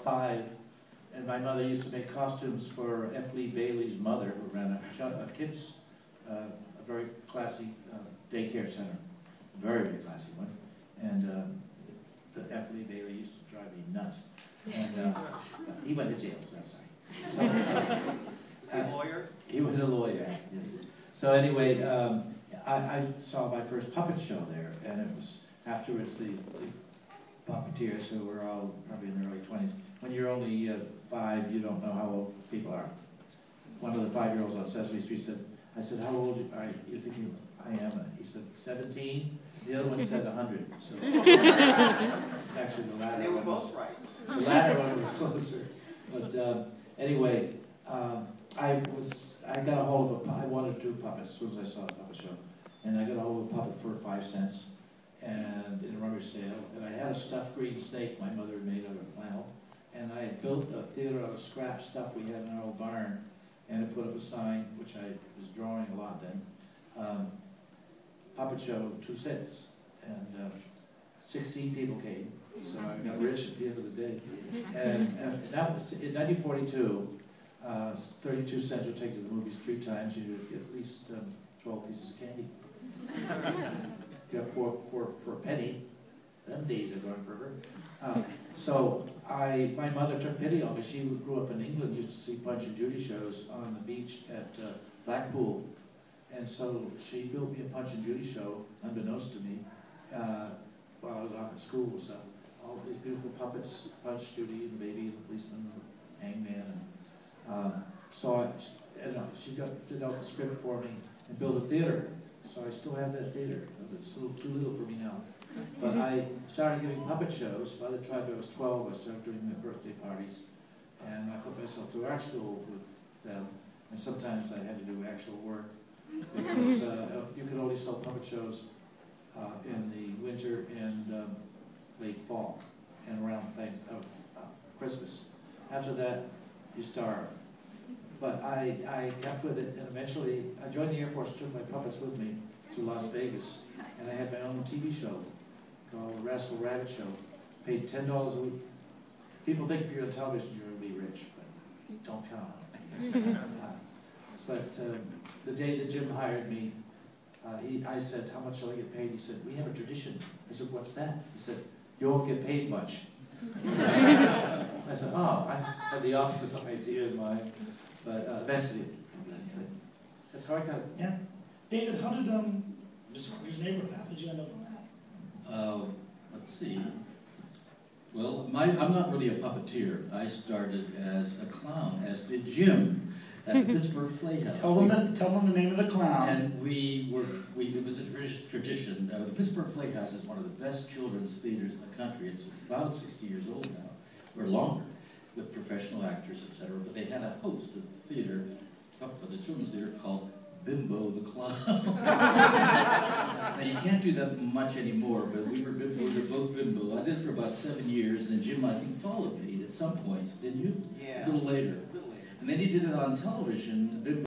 5, and my mother used to make costumes for F. Lee Bailey's mother, who ran a kids, a very classy daycare center, a very, very classy one. And the F. Lee Bailey used to drive me nuts. And he went to jail, so I'm sorry. So, was he a lawyer? He was a lawyer, yes. So anyway, I saw my first puppet show there, and it was afterwards the puppeteers, who were all probably in their early 20s. When you're only 5, you don't know how old people are. One of the 5-year-olds on Sesame Street said, I said, how old are you thinking I am? He said, 17. The other one said 100. So actually the latter They were one both was, right. the latter one was closer. But anyway, I got a hold of I wanted to do puppets as soon as I saw the puppet show. And I got a hold of a puppet for 5 cents and in a rummage sale. And I had a stuffed green snake my mother had made out of flannel. And I had built a theater out of scrap stuff we had in our old barn. And I put up a sign, which I was drawing a lot then. Puppet show, 2 cents. And 16 people came. So I got rich at the end of the day. And that was in 1942. 32 cents would take you to the movies 3 times. You would get at least 12 pieces of candy. You got for a penny. Them days are going forever. So my mother took pity on me. She grew up in England, used to see Punch and Judy shows on the beach at Blackpool. And so she built me a Punch and Judy show, unbeknownst to me, while I was off at school. So all these beautiful puppets, Punch, Judy, the baby, the policeman, the hangman. So she did out the script for me and built a theater. So I still have that theater. It's a little too little for me now. But I started giving puppet shows. By the time I was 12, I started doing my birthday parties. And I put myself through art school with them. And sometimes I had to do actual work. Because you could only sell puppet shows in the winter and late fall and around Christmas. After that, you starve. But I kept with it, and eventually I joined the Air Force, took my puppets with me to Las Vegas, and I had my own TV show called The Rascal Rabbit Show. Paid $10 a week. People think if you're on television you're going to be rich, but don't count on it. But the day that Jim hired me, I said, how much shall I get paid? He said, we have a tradition. I said, what's that? He said, you won't get paid much. I said, oh, I had the opposite idea in mind, but eventually, that's how I got it. Yeah. David, how did Mr. Rogers' Neighborhood, how did you end up on that? Let's see. Well, I'm not really a puppeteer. I started as a clown, as did Jim at the Pittsburgh Playhouse. Tell them the name of the clown. And it was a tradition. The Pittsburgh Playhouse is one of the best children's theaters in the country. It's about 60 years old now, or longer, with professional actors, etc. But they had a host of theater, up for the children's theater, called Bimbo the Clown. Now you can't do that much anymore, but we were both Bimbo. I did it for about 7 years, and then Jim, I think, followed me at some point, didn't you? Yeah. A little later. A little later. And then he did it on television. Bimbo